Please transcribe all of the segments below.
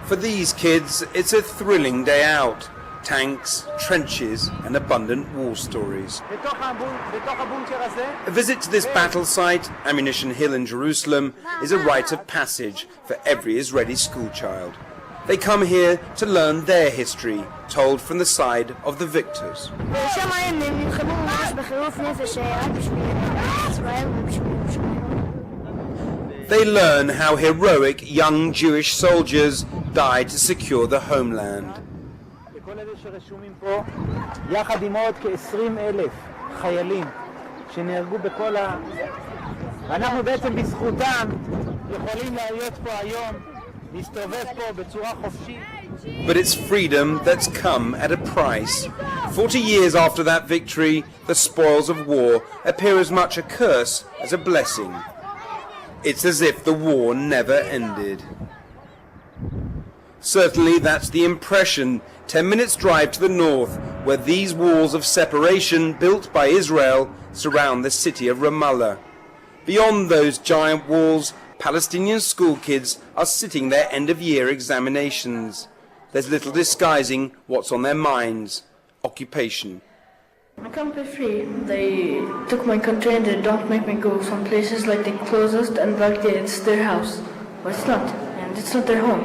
For these kids, it's a thrilling day out. Tanks, trenches, and abundant war stories. A visit to this battle site, Ammunition Hill in Jerusalem, is a rite of passage for every Israeli schoolchild. They come here to learn their history, told from the side of the victors. They learn how heroic young Jewish soldiers died to secure the homeland. שרשומים פה, יחד עם עוד כ-20,000 חיילים שנהרגו בכל ואנחנו בעצם בזכותם יכולים להיות פה היום, להסתובב פה בצורה חופשית. But it's freedom that's come at a price. 40 years after that victory, the spoils of war appear as much a curse as a blessing. It's as if the war never ended. Certainly that's the impression 10 minutes drive to the north, where these walls of separation built by Israel surround the city of Ramallah. Beyond those giant walls, Palestinian school kids are sitting their end-of-year examinations. There's little disguising what's on their minds: occupation. I can't be free. They took my country and they don't make me go some places like the closest and like it's their house. But it's not, and it's not their home.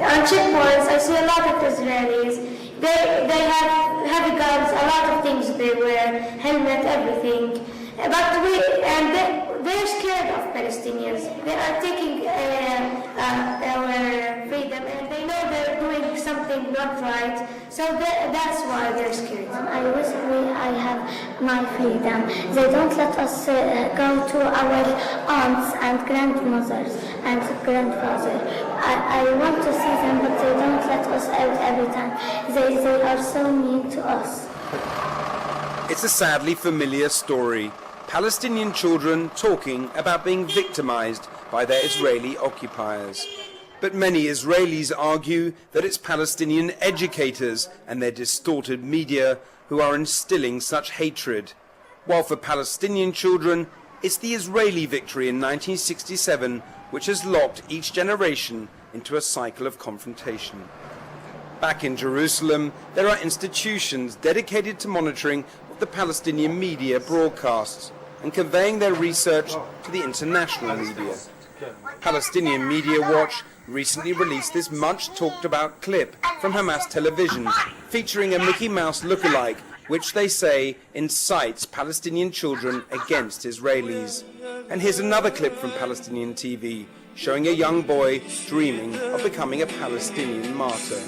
On checkpoints, I see a lot of Israelis. They have heavy guns, a lot of things they wear, helmet, everything. But they're scared of Palestinians. They are taking our freedom, and they know they're doing something not right. So that's why they're scared. I wish I have my freedom. They don't let us go to our aunts and grandmothers and grandfathers. I want to see them, but they don't let us out every time. They are so mean to us. It's a sadly familiar story. Palestinian children talking about being victimized by their Israeli occupiers. But many Israelis argue that it's Palestinian educators and their distorted media who are instilling such hatred. While for Palestinian children, it's the Israeli victory in 1967 which has locked each generation into a cycle of confrontation. Back in Jerusalem, there are institutions dedicated to monitoring what the Palestinian media broadcasts and conveying their research to the international media. Palestinian Media Watch recently released this much-talked-about clip from Hamas television featuring a Mickey Mouse lookalike, which they say incites Palestinian children against Israelis. And here's another clip from Palestinian TV showing a young boy dreaming of becoming a Palestinian martyr.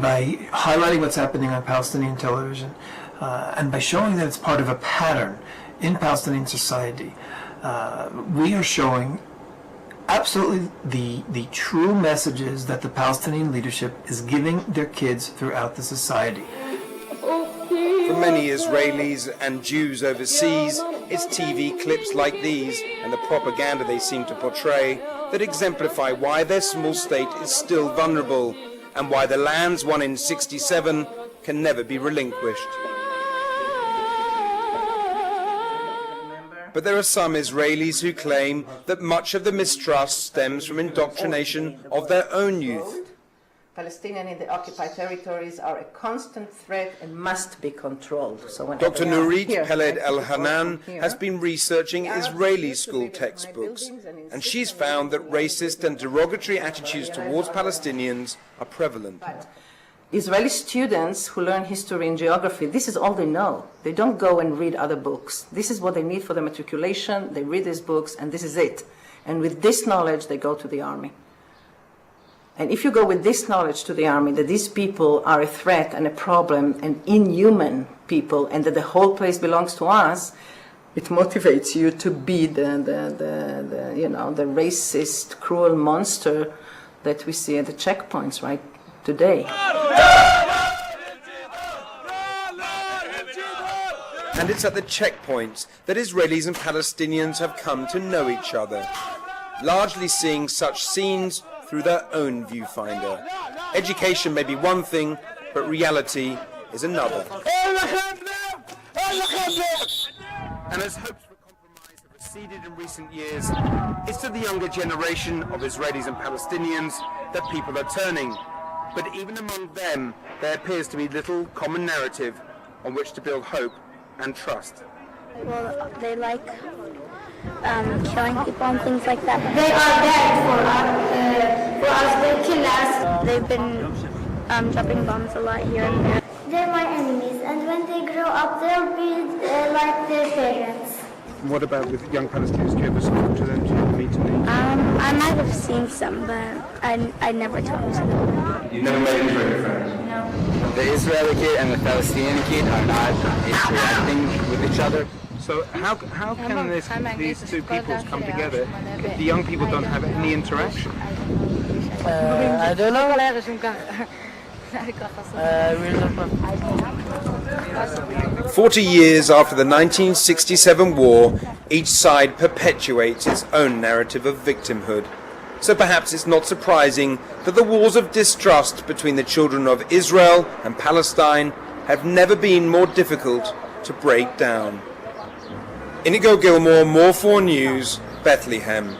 By highlighting what's happening on Palestinian television and by showing that it's part of a pattern in Palestinian society, we are showing absolutely the true messages that the Palestinian leadership is giving their kids throughout the society. For many Israelis and Jews overseas, it's TV clips like these and the propaganda they seem to portray that exemplify why their small state is still vulnerable and why the lands won in '67 can never be relinquished. But there are some Israelis who claim that much of the mistrust stems from indoctrination of their own youth. Palestinians in the occupied territories are a constant threat and must be controlled. So Dr. Nurit Peled El-Hanan has been researching Israeli school textbooks, and she's found that racist and derogatory attitudes towards Palestinians are prevalent. Israeli students who learn history and geography, this is all they know. They don't go and read other books. This is what they need for their matriculation. They read these books, and this is it. And with this knowledge, they go to the army. And if you go with this knowledge to the army, that these people are a threat and a problem and inhuman people, and that the whole place belongs to us, it motivates you to be the racist, cruel monster that we see at the checkpoints right today. And it's at the checkpoints that Israelis and Palestinians have come to know each other, largely seeing such scenes through their own viewfinder. Education may be one thing, but reality is another. And as hopes for compromise have receded in recent years, it's to the younger generation of Israelis and Palestinians that people are turning. But even among them, there appears to be little common narrative on which to build hope and trust. Well, they like killing people and things like that. They are bad for us. They kill us. They've been dropping bombs a lot here and there. They're my enemies, and when they grow up, they'll be like their parents. What about with young Palestinians? Do you ever speak to them? Do you ever meet them? I might have seen some, but I never talked to them. You never made Israeli friends? No. The Israeli kid and the Palestinian kid are not interacting with each other. So how can these two peoples come together if the young people don't have any interaction? I don't know. 40 years after the 1967 war, each side perpetuates its own narrative of victimhood. So perhaps it's not surprising that the walls of distrust between the children of Israel and Palestine have never been more difficult to break down. Inigo Gilmore, More 4 News, Bethlehem.